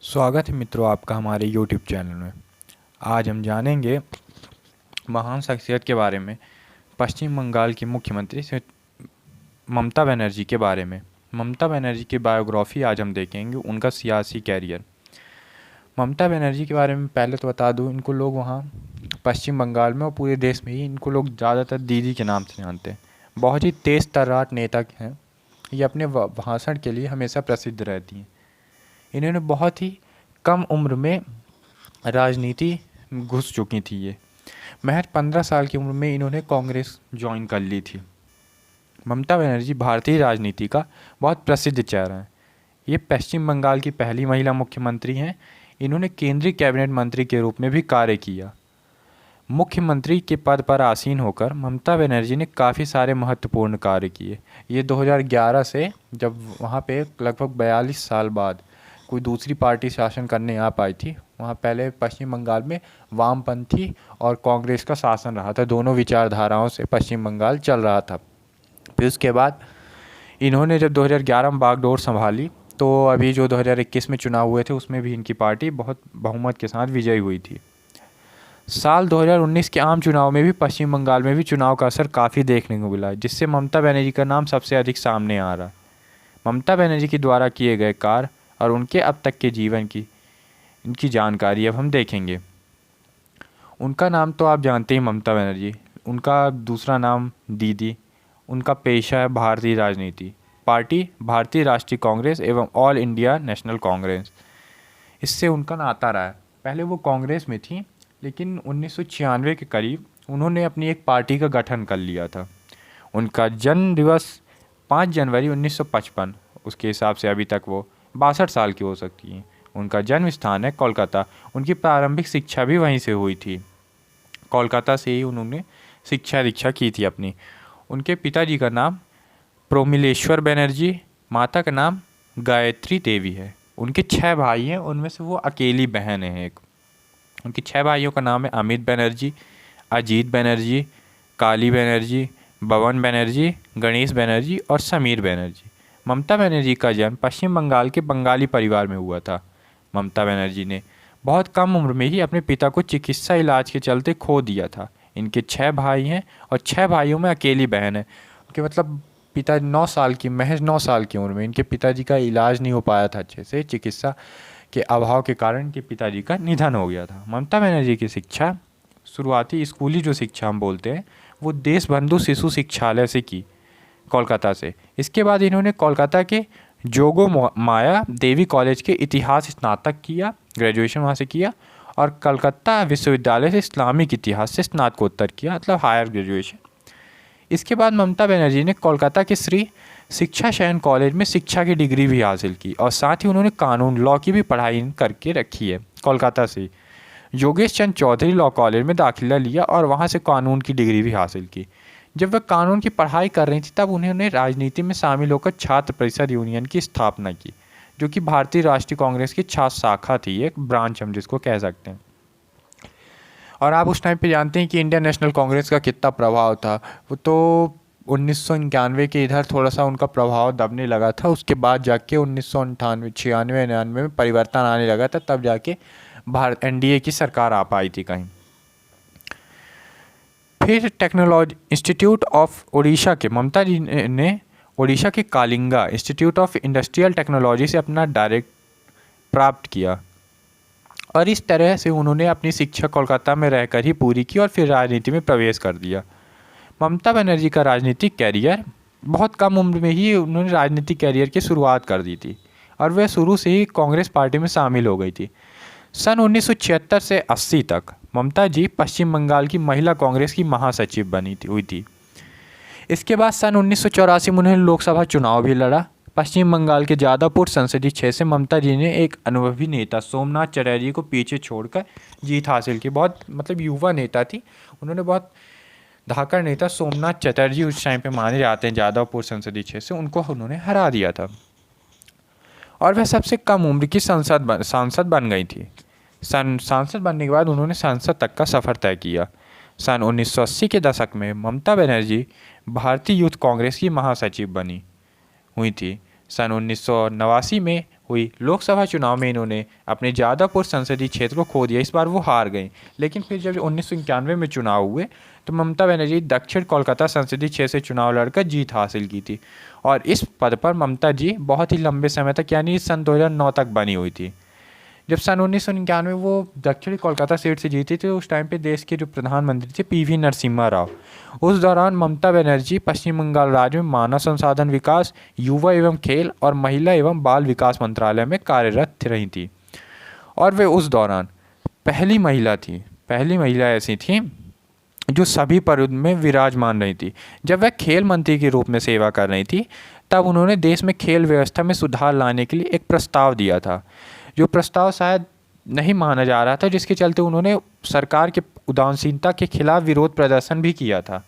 स्वागत है मित्रों आपका हमारे YouTube चैनल में। आज हम जानेंगे महान शख्सियत के बारे में, पश्चिम बंगाल की मुख्यमंत्री से ममता बनर्जी के बारे में। ममता बनर्जी की बायोग्राफी आज हम देखेंगे, उनका सियासी कैरियर। ममता बनर्जी के बारे में पहले तो बता दूं, इनको लोग वहाँ पश्चिम बंगाल में और पूरे देश में ही इनको लोग ज़्यादातर दीदी के नाम से जानते हैं। बहुत ही तेज़ तर्रार नेता हैं। ये अपने भाषण के लिए हमेशा प्रसिद्ध रहती हैं। इन्होंने बहुत ही कम उम्र में राजनीति घुस चुकी थी। ये महज 15 साल की उम्र में इन्होंने कांग्रेस ज्वाइन कर ली थी। ममता बनर्जी भारतीय राजनीति का बहुत प्रसिद्ध चेहरा है। ये पश्चिम बंगाल की पहली महिला मुख्यमंत्री हैं। इन्होंने केंद्रीय कैबिनेट मंत्री के रूप में भी कार्य किया। मुख्यमंत्री के पद पर आसीन होकर ममता बनर्जी ने काफ़ी सारे महत्वपूर्ण कार्य किए। ये 2011 से, जब वहाँ पे लगभग 42 साल बाद कोई दूसरी पार्टी शासन करने आ पाई थी, वहाँ पहले पश्चिम बंगाल में वामपंथी और कांग्रेस का शासन रहा था। दोनों विचारधाराओं से पश्चिम बंगाल चल रहा था। फिर उसके बाद इन्होंने जब 2011 में बागडोर संभाली, तो अभी जो 2021 में चुनाव हुए थे उसमें भी इनकी पार्टी बहुत बहुमत के साथ विजयी हुई थी। साल 2019 के आम चुनाव में भी पश्चिम बंगाल में भी चुनाव का असर काफ़ी देखने को मिला, जिससे ममता बनर्जी का नाम सबसे अधिक सामने आ रहा है। ममता बनर्जी के द्वारा किए गए कार्य और उनके अब तक के जीवन की इनकी जानकारी अब हम देखेंगे। उनका नाम तो आप जानते ही, ममता बनर्जी। उनका दूसरा नाम दीदी। उनका पेशा है भारतीय राजनीति, पार्टी भारतीय राष्ट्रीय कांग्रेस एवं ऑल इंडिया नेशनल कांग्रेस, इससे उनका नाता रहा है। पहले वो कांग्रेस में थी, लेकिन 1996 के करीब उन्होंने अपनी एक पार्टी का गठन कर लिया था। उनका जन्म दिवस 5 जनवरी 1955, उसके हिसाब से अभी तक वो 62 साल की हो सकती हैं। उनका जन्म स्थान है कोलकाता। उनकी प्रारंभिक शिक्षा भी वहीं से हुई थी। कोलकाता से ही उन्होंने शिक्षा दीक्षा की थी अपनी। उनके पिताजी का नाम प्रोमिलेश्वर बनर्जी, माता का नाम गायत्री देवी है। उनके 6 भाई हैं, उनमें से वो अकेली बहन है एक। उनके 6 भाइयों का नाम है अमित बनर्जी, अजीत बनर्जी, काली बनर्जी, बवन बनर्जी, गणेश बनर्जी और समीर बनर्जी। ममता बनर्जी का जन्म पश्चिम बंगाल के बंगाली परिवार में हुआ था। ममता बनर्जी ने बहुत कम उम्र में ही अपने पिता को चिकित्सा इलाज के चलते खो दिया था। इनके 6 भाई हैं और 6 भाइयों में अकेली बहन है। उनके मतलब पिता 9 साल की, महज 9 साल की उम्र में इनके पिताजी का इलाज नहीं हो पाया था अच्छे से। चिकित्सा के अभाव के कारण इनके पिताजी का निधन हो गया था। ममता बनर्जी की शिक्षा, शुरुआती स्कूली जो शिक्षा हम बोलते हैं, वो देशबंधु शिशु शिक्षालय से की, कोलकाता से। इसके बाद इन्होंने कोलकाता के जोगो माया देवी कॉलेज के इतिहास स्नातक किया, ग्रेजुएशन वहाँ से किया, और कलकत्ता विश्वविद्यालय से इस्लामिक इतिहास से स्नातकोत्तर किया, मतलब हायर ग्रेजुएशन। इसके बाद ममता बनर्जी ने कोलकाता के श्री शिक्षा शयन कॉलेज में शिक्षा की डिग्री भी हासिल की, और साथ ही उन्होंने कानून लॉ की भी पढ़ाई करके रखी है। कोलकाता से योगेश चंद चौधरी लॉ कॉलेज में दाखिला लिया और वहाँ से कानून की डिग्री भी हासिल की। जब वह कानून की पढ़ाई कर रही थी, तब उन्होंने राजनीति में शामिल होकर छात्र परिषद यूनियन की स्थापना की, जो कि भारतीय राष्ट्रीय कांग्रेस की छात्र शाखा थी, एक ब्रांच हम जिसको कह सकते हैं। और आप उस टाइम पे जानते हैं कि इंडियन नेशनल कांग्रेस का कितना प्रभाव था। वो तो 1991 के इधर थोड़ा सा उनका प्रभाव दबने लगा था। उसके बाद जाके 1998, 96, 99 में परिवर्तन आने लगा था, तब जाके भारत एनडीए की सरकार आ पाई थी कहीं। फिर टेक्नोलॉजी इंस्टीट्यूट ऑफ उड़ीसा के ममता जी ने उड़ीसा के Kalinga institute of industrial technology से अपना डायरेक्ट प्राप्त किया, और इस तरह से उन्होंने अपनी शिक्षा कोलकाता में रहकर ही पूरी की और फिर राजनीति में प्रवेश कर दिया। ममता बनर्जी का राजनीतिक कैरियर, बहुत कम उम्र में ही उन्होंने राजनीतिक कैरियर की शुरुआत कर दी थी, और वह शुरू से ही कांग्रेस पार्टी में शामिल हो गई थी। सन 1976 से 80 तक ममता जी पश्चिम बंगाल की महिला कांग्रेस की महासचिव हुई थी। इसके बाद सन 1984 में उन्होंने लोकसभा चुनाव भी लड़ा। पश्चिम बंगाल के जादवपुर संसदीय क्षेत्र से ममता जी ने एक अनुभवी नेता सोमनाथ चटर्जी को पीछे छोड़कर जीत हासिल की। बहुत मतलब युवा नेता थी। उन्होंने बहुत धाकड़ नेता सोमनाथ चटर्जी उस टाइम पे माने जाते हैं जादवपुर संसदीय क्षेत्र से, उनको उन्होंने हरा दिया था, और वह सबसे कम उम्र की सांसद बन गई थी। सांसद बनने के बाद उन्होंने संसद तक का सफ़र तय किया। सन 1980 के दशक में ममता बनर्जी भारतीय यूथ कांग्रेस की महासचिव बनी हुई थी। सन 1989 में हुई लोकसभा चुनाव में इन्होंने अपने जादवपुर संसदीय क्षेत्र को खो दिया। इस बार वो हार गई, लेकिन फिर जब 1991 में चुनाव हुए तो ममता बनर्जी दक्षिण कोलकाता संसदीय क्षेत्र से चुनाव लड़कर जीत हासिल की थी और इस पद पर ममता जी बहुत ही लंबे समय तक यानी सन 2009 तक बनी हुई थी। जब सन 1991 वो दक्षिणी कोलकाता सीट से जीती थी, उस टाइम पे देश के जो प्रधानमंत्री थे पीवी नरसिम्हा राव। उस दौरान ममता बनर्जी पश्चिम बंगाल राज्य में मानव संसाधन विकास, युवा एवं खेल और महिला एवं बाल विकास मंत्रालय में कार्यरत रही थी और वे उस दौरान पहली महिला ऐसी थी जो सभी पदों में विराजमान रही थी। जब वह खेल मंत्री के रूप में सेवा कर रही थी तब उन्होंने देश में खेल व्यवस्था में सुधार लाने के लिए एक प्रस्ताव दिया था, जो प्रस्ताव शायद नहीं माना जा रहा था, जिसके चलते उन्होंने सरकार के उदासीनता के खिलाफ विरोध प्रदर्शन भी किया था।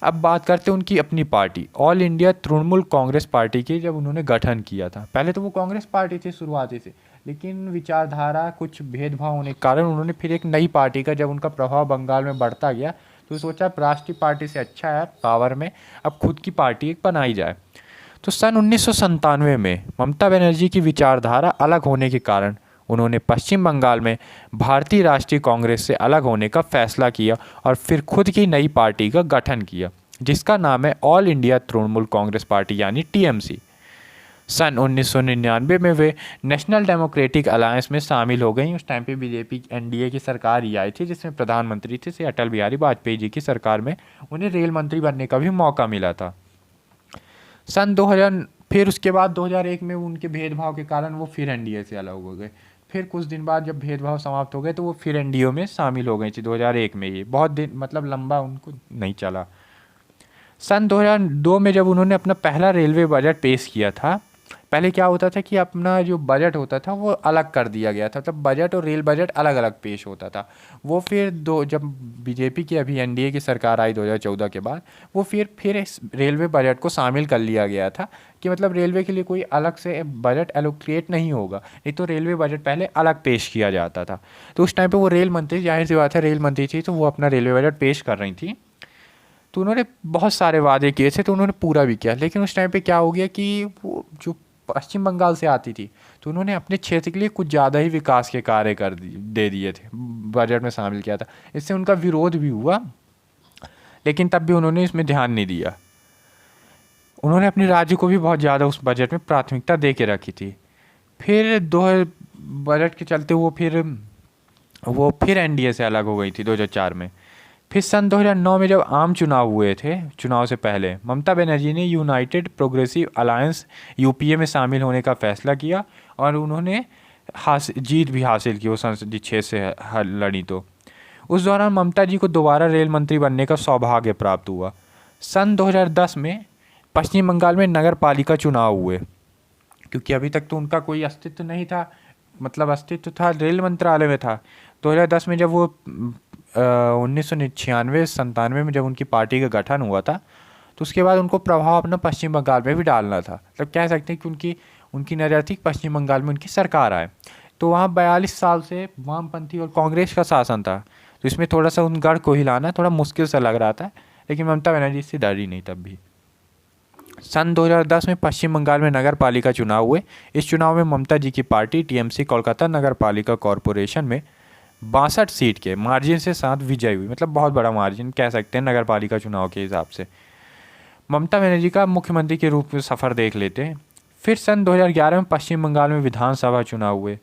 अब बात करते हैं उनकी अपनी party all India Trinamool Congress party की। जब उन्होंने गठन किया था, पहले तो वो कांग्रेस पार्टी थी शुरुआती से, लेकिन विचारधारा कुछ भेदभाव होने के कारण उन्होंने फिर एक नई पार्टी का, जब उनका प्रभाव बंगाल में बढ़ता गया तो सोचा राष्ट्रीय पार्टी से अच्छा है पावर में, अब खुद की पार्टी एक बनाई जाए। तो सन 1997 में ममता बनर्जी की विचारधारा अलग होने के कारण उन्होंने पश्चिम बंगाल में भारतीय राष्ट्रीय कांग्रेस से अलग होने का फैसला किया और फिर खुद की नई पार्टी का गठन किया, जिसका नाम है all India Trinamool Congress party यानी टीएमसी। सन 1999 में वे नेशनल डेमोक्रेटिक अलायंस में शामिल हो गई। उस टाइम पे बीजेपी एनडीए की सरकार ही आई थी, जिसमें प्रधानमंत्री थे अटल बिहारी वाजपेयी जी की सरकार में उन्हें रेल मंत्री बनने का भी मौका मिला था। सन 2000 फिर उसके बाद 2001 में उनके भेदभाव के कारण वो फिर एनडीए से अलग हो गए। फिर कुछ दिन बाद जब भेदभाव समाप्त हो गए तो वो फिर एनडीए में शामिल हो गई थी 2001 में ही। बहुत दिन मतलब लंबा उनको नहीं चला। सन 2002 में जब उन्होंने अपना पहला रेलवे बजट पेश किया था, पहले क्या होता था कि अपना जो बजट होता था वो अलग कर दिया गया था, मतलब बजट और रेल बजट अलग अलग पेश होता था। वो फिर जब बीजेपी की अभी एनडीए की सरकार आई 2014 के बाद, वो फिर इस रेलवे बजट को शामिल कर लिया गया था कि मतलब रेलवे के लिए कोई अलग से बजट एलोकेट नहीं होगा, नहीं तो रेलवे बजट पहले अलग पेश किया जाता था। तो उस टाइम पर वो रेल मंत्री, जाहिर सी बात है रेल मंत्री थी, तो वो अपना रेलवे बजट पेश कर रही थी। तो उन्होंने बहुत सारे वादे किए थे, तो उन्होंने पूरा भी किया, लेकिन उस टाइम पे क्या हो गया कि वो जो पश्चिम बंगाल से आती थी तो उन्होंने अपने क्षेत्र के लिए कुछ ज़्यादा ही विकास के कार्य दे दिए थे, बजट में शामिल किया था। इससे उनका विरोध भी हुआ, लेकिन तब भी उन्होंने इसमें ध्यान नहीं दिया। उन्होंने अपने राज्य को भी बहुत ज़्यादा उस बजट में प्राथमिकता दे के रखी थी। फिर बजट के चलते वो फिर एनडीए से अलग हो गई थी 2004 में। फिर सन 2009 में जब आम चुनाव हुए थे, चुनाव से पहले ममता बनर्जी ने यूनाइटेड प्रोग्रेसिव अलायंस यूपीए में शामिल होने का फैसला किया और उन्होंने जीत भी हासिल की, वो संसदीय क्षेत्र से लड़ी। तो उस दौरान ममता जी को दोबारा रेल मंत्री बनने का सौभाग्य प्राप्त हुआ। सन 2010 में पश्चिम बंगाल में नगर पालिका चुनाव हुए, क्योंकि अभी तक तो उनका कोई अस्तित्व नहीं था, मतलब अस्तित्व था रेल मंत्रालय में था। 2010 में जब वो 1996-97 में जब उनकी पार्टी का गठन हुआ था, तो उसके बाद उनको प्रभाव अपना पश्चिम बंगाल में भी डालना था। मतलब कह सकते हैं कि उनकी नज़र थी पश्चिम बंगाल में उनकी सरकार आए। तो वहाँ 42 साल से वामपंथी और कांग्रेस का शासन था, तो इसमें थोड़ा सा उन गढ़ को हिलाना थोड़ा मुश्किल सा लग रहा था, लेकिन ममता बनर्जी इससे डरी नहीं तब भी। सन 2010 में पश्चिम बंगाल में नगर पालिका चुनाव हुए। इस चुनाव में ममता जी की पार्टी टीएमसी कोलकाता नगर पालिका कॉरपोरेशन में 62 सीट के मार्जिन से साथ विजय हुई, मतलब बहुत बड़ा मार्जिन कह सकते हैं नगर पालिका चुनाव के हिसाब से। ममता बनर्जी का मुख्यमंत्री के रूप में सफ़र देख लेते हैं। फिर सन 2011 में पश्चिम बंगाल में विधानसभा चुनाव हुए।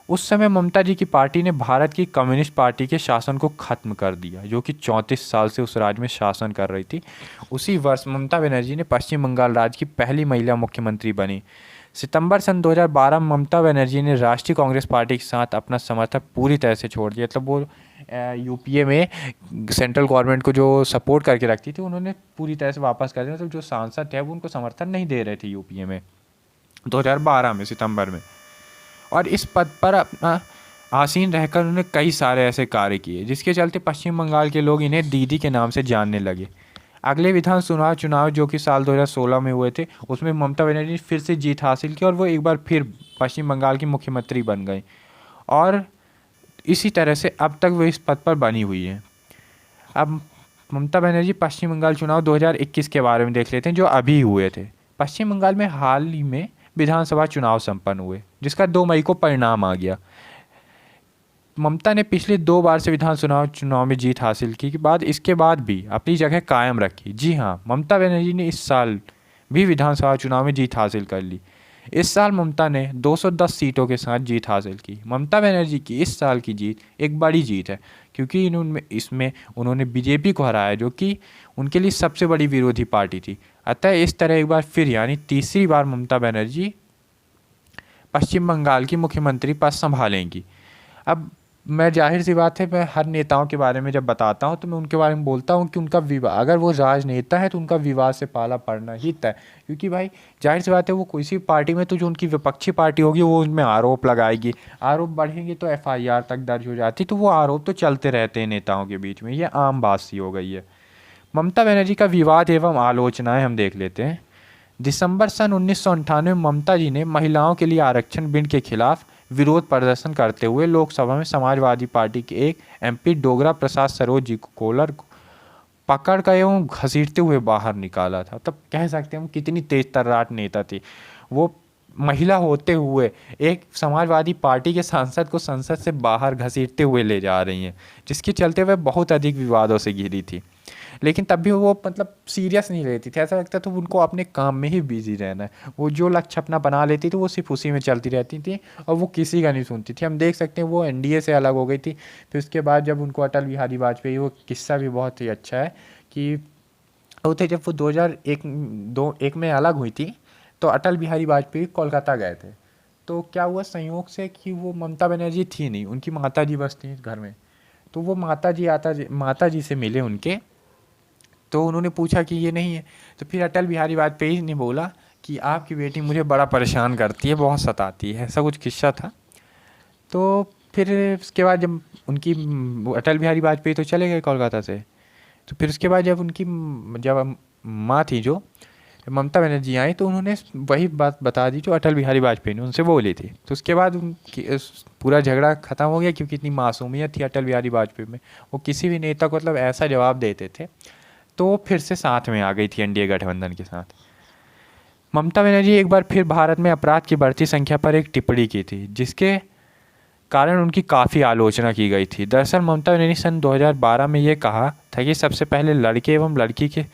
उस समय ममता जी की पार्टी ने भारत की कम्युनिस्ट पार्टी के शासन को ख़त्म कर दिया, जो कि 34 साल से उस राज्य में शासन कर रही थी। उसी वर्ष ममता बनर्जी ने पश्चिम बंगाल राज्य की पहली महिला मुख्यमंत्री बनी। सितंबर सन 2012 में ममता बनर्जी ने राष्ट्रीय कांग्रेस पार्टी के साथ अपना समर्थन पूरी तरह से छोड़ दिया। मतलब वो यूपीए में सेंट्रल गवर्नमेंट को जो सपोर्ट करके रखती थी, उन्होंने पूरी तरह से वापस कर दिया। मतलब जो सांसद थे वो उनको समर्थन नहीं दे रहे थे यूपीए में 2012 में सितंबर में। और इस पद पर अपना आसीन रहकर उन्होंने कई सारे ऐसे कार्य किए, जिसके चलते पश्चिम बंगाल के लोग इन्हें दीदी के नाम से जानने लगे। अगले विधानसभा चुनाव जो कि साल 2016 में हुए थे, उसमें ममता बनर्जी ने फिर से जीत हासिल की और वो एक बार फिर पश्चिम बंगाल की मुख्यमंत्री बन गई। और इसी तरह से अब तक वो इस पद पर बनी हुई है। अब ममता बनर्जी पश्चिम बंगाल चुनाव 2021 के बारे में देख लेते हैं, जो अभी हुए थे। पश्चिम बंगाल में हाल ही में विधानसभा चुनाव संपन्न हुए, जिसका 2 मई को परिणाम आ गया। ममता ने पिछले 2 बार से विधानसभा चुनाव में जीत हासिल की के बाद इसके बाद भी अपनी जगह कायम रखी। जी हाँ, ममता बनर्जी ने इस साल भी विधानसभा चुनाव में जीत हासिल कर ली। इस साल ममता ने 210 सीटों के साथ जीत हासिल की। ममता बनर्जी की इस साल की जीत एक बड़ी जीत है, क्योंकि इसमें उन्होंने बीजेपी को हराया, जो कि उनके लिए सबसे बड़ी विरोधी पार्टी थी। अतः इस तरह एक बार फिर यानी तीसरी बार ममता बनर्जी पश्चिम बंगाल की मुख्यमंत्री पद संभालेंगी। अब मैं जाहिर सी बात है, मैं हर नेताओं के बारे में जब बताता हूँ तो मैं उनके बारे में बोलता हूँ कि उनका विवाद, अगर वो राजनेता है तो उनका विवाद से पाला पड़ना ही तय। क्योंकि भाई जाहिर सी बात है, वो किसी पार्टी में तो जो उनकी विपक्षी पार्टी होगी वो उनमें आरोप लगाएगी, आरोप बढ़ेंगे तो FIR तक दर्ज हो जाती, तो वो आरोप तो चलते रहते हैं नेताओं के बीच में, ये आम बात सी हो गई है। ममता बनर्जी का विवाद एवं आलोचनाएं हम देख लेते हैं। दिसंबर सन 1998 में ममता जी ने महिलाओं के लिए आरक्षण बिल के खिलाफ विरोध प्रदर्शन करते हुए लोकसभा में समाजवादी पार्टी के एक MP डोगरा प्रसाद सरोज जी को कॉलर पकड़ कर एवं घसीटते हुए बाहर निकाला था। तब कह सकते हैं हम कितनी तेज तर्राट नेता थी वो, महिला होते हुए एक समाजवादी पार्टी के सांसद को संसद से बाहर घसीटते हुए ले जा रही हैं, जिसके चलते वह बहुत अधिक विवादों से घिरी थी। लेकिन तब भी वो मतलब सीरियस नहीं लेती थी, ऐसा लगता था उनको अपने काम में ही बिजी रहना है। वो जो लक्ष्य अपना बना लेती थी वो सिर्फ उसी में चलती रहती थी और वो किसी का नहीं सुनती थी। हम देख सकते हैं वो NDA से अलग हो गई थी। फिर उसके बाद जब उनको अटल बिहारी वाजपेयी, वो किस्सा भी बहुत ही अच्छा है कि वो थे जब वो 2001 में अलग हुई थी, तो अटल बिहारी वाजपेयी कोलकाता गए थे। तो क्या हुआ संयोग से कि वो ममता बनर्जी थी नहीं, उनकी माता जी बस थी घर में। तो वो माता जी से मिले उनके, तो उन्होंने पूछा कि ये नहीं है। तो फिर अटल बिहारी वाजपेयी ने बोला कि आपकी बेटी मुझे बड़ा परेशान करती है, बहुत सताती है, ऐसा कुछ किस्सा था। तो फिर उसके बाद जब उनकी अटल बिहारी वाजपेयी तो चले गए कोलकाता से, तो फिर उसके बाद जब माँ थी जो ममता बनर्जी आई, तो उन्होंने वही बात बता दी जो अटल बिहारी वाजपेयी ने उनसे बोली थी। तो उसके बाद उनकी पूरा झगड़ा ख़त्म हो गया, क्योंकि इतनी मासूमियत थी अटल बिहारी वाजपेयी में, वो किसी भी नेता को मतलब ऐसा जवाब देते थे। तो फिर से साथ में आ गई थी NDA गठबंधन के साथ। ममता बनर्जी एक बार फिर भारत में अपराध की बढ़ती संख्या पर एक टिप्पणी की थी, जिसके कारण उनकी काफ़ी आलोचना की गई थी। दरअसल ममता बनर्जी सन 2012 में ये कहा था कि सबसे पहले लड़के एवं लड़की के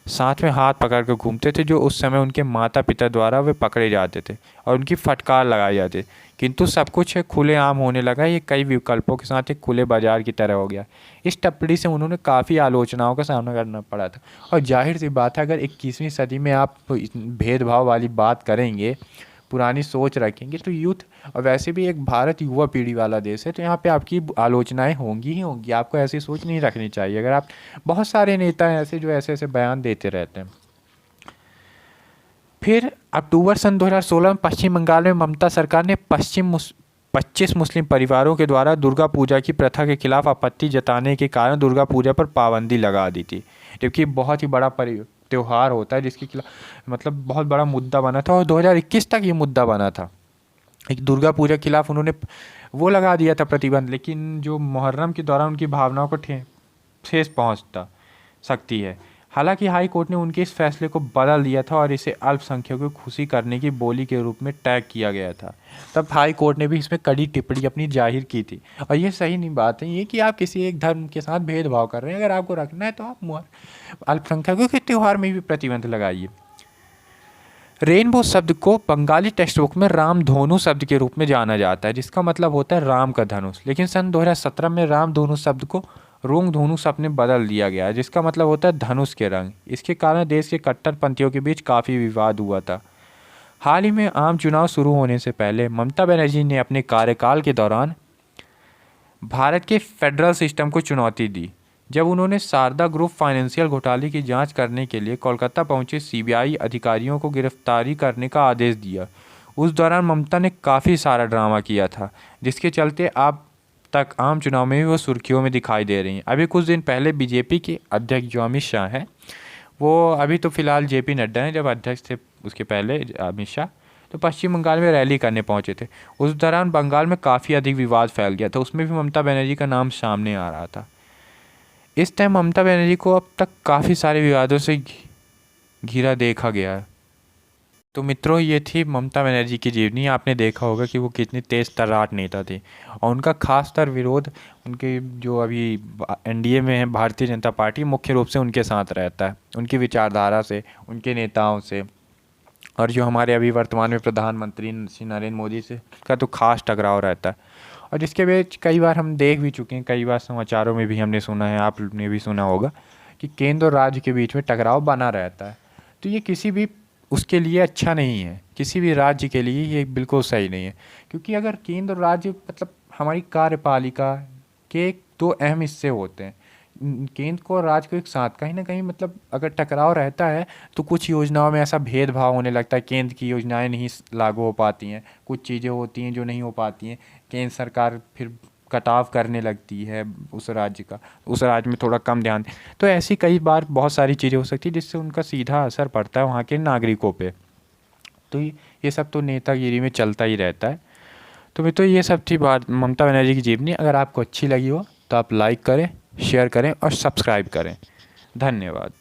साथ में हाथ पकड़ कर घूमते थे, जो उस समय उनके माता पिता द्वारा वे पकड़े जाते थे और उनकी फटकार लगाई जाती। किंतु सब कुछ खुलेआम होने लगा, ये कई विकल्पों के साथ एक खुले बाजार की तरह हो गया। इस टिप्पणी से उन्होंने काफ़ी आलोचनाओं का सामना करना पड़ा था। और जाहिर सी बात है, अगर 21वीं सदी में आप भेदभाव वाली बात करेंगे, पुरानी सोच रखेंगे, तो यूथ, और वैसे भी एक भारत युवा पीढ़ी वाला देश है, तो यहाँ पे आपकी आलोचनाएं होंगी ही होंगी। आपको ऐसी सोच नहीं रखनी चाहिए। अगर आप, बहुत सारे नेता हैं ऐसे जो ऐसे ऐसे बयान देते रहते हैं। फिर अक्टूबर सन 2016 में पश्चिम बंगाल में ममता सरकार ने 25 मुस्लिम परिवारों के द्वारा दुर्गा पूजा की प्रथा के खिलाफ आपत्ति जताने के कारण दुर्गा पूजा पर पाबंदी लगा दी थी, जबकि बहुत ही बड़ा त्यौहार होता है जिसके खिलाफ मतलब बहुत बड़ा मुद्दा बना था, और 2021 तक ये मुद्दा बना था। एक दुर्गा पूजा के खिलाफ उन्होंने वो लगा दिया था प्रतिबंध, लेकिन जो मुहर्रम के दौरान उनकी भावनाओं को ठेस पहुंचता सकती है। हालांकि हाई कोर्ट ने उनके इस फैसले को बदल दिया था और इसे अल्पसंख्यकों को खुशी करने की बोली के रूप में टैग किया गया था। तब हाई कोर्ट ने भी इसमें कड़ी टिप्पणी अपनी जाहिर की थी। और ये सही नहीं बात है ये कि आप किसी एक धर्म के साथ भेदभाव कर रहे हैं। अगर आपको रखना है तो आप अल्पसंख्यकों के त्यौहार में भी प्रतिबंध लगाइए। रेनबो शब्द को बंगाली टेक्स्ट बुक में रामधनु शब्द के रूप में जाना जाता है, जिसका मतलब होता है राम का धनुष। लेकिन सन 2017 में रामधनु शब्द को रोंगधनु शब्द में बदल दिया गया है, जिसका मतलब होता है धनुष के रंग। इसके कारण देश के कट्टरपंथियों के बीच काफ़ी विवाद हुआ था। हाल ही में आम चुनाव शुरू होने से पहले ममता बनर्जी ने अपने कार्यकाल के दौरान भारत के फेडरल सिस्टम को चुनौती दी, जब उन्होंने शारदा ग्रुप फाइनेंशियल घोटाले की जांच करने के लिए कोलकाता पहुंचे CBI अधिकारियों को गिरफ्तारी करने का आदेश दिया। उस दौरान ममता ने काफ़ी सारा ड्रामा किया था, जिसके चलते अब तक आम चुनाव में भी वो सुर्खियों में दिखाई दे रही हैं। अभी कुछ दिन पहले BJP के अध्यक्ष जो अमित शाह हैं, वो अभी तो फिलहाल JP नड्डा हैं, जब अध्यक्ष थे उसके पहले अमित शाह, तो पश्चिम बंगाल में रैली करने पहुंचे थे। उस दौरान बंगाल में काफ़ी अधिक विवाद फैल गया था, उसमें भी ममता बनर्जी का नाम सामने आ रहा था। इस टाइम ममता बनर्जी को अब तक काफ़ी सारे विवादों से घिरा देखा गया है। तो मित्रों, ये थी ममता बनर्जी की जीवनी। आपने देखा होगा कि वो कितनी तेज़ तर्राट नेता थे और उनका खासतर विरोध उनके जो अभी एनडीए में है भारतीय जनता पार्टी, मुख्य रूप से उनके साथ रहता है, उनकी विचारधारा से, उनके नेताओं से। और जो हमारे अभी वर्तमान में प्रधानमंत्री श्री नरेंद्र मोदी से का तो खास टकराव रहता है। और जिसके बीच कई बार हम देख भी चुके हैं, कई बार समाचारों में भी हमने सुना है, आपने भी सुना होगा कि केंद्र और राज्य के बीच में टकराव बना रहता है। तो ये किसी भी उसके लिए अच्छा नहीं है, किसी भी राज्य के लिए ये बिल्कुल सही नहीं है। क्योंकि अगर केंद्र और राज्य मतलब हमारी कार्यपालिका के दो अहम हिस्से होते हैं, केंद्र को और राज्य को एक साथ कहीं ना कहीं मतलब अगर टकराव रहता है तो कुछ योजनाओं में ऐसा भेदभाव होने लगता है। केंद्र की योजनाएं नहीं लागू हो पाती हैं, कुछ चीज़ें होती हैं जो नहीं हो पाती हैं, केंद्र सरकार फिर कटाव करने लगती है उस राज्य का, उस राज्य में थोड़ा कम ध्यान। तो ऐसी कई बार बहुत सारी चीज़ें हो सकती है जिससे उनका सीधा असर पड़ता है वहाँ के नागरिकों पे। तो ये सब तो नेतागिरी में चलता ही रहता है। तो मित्रों, ये सब थी बात ममता बनर्जी की जीवनी। अगर आपको अच्छी लगी हो तो आप लाइक करें, शेयर करें और सब्सक्राइब करें। धन्यवाद।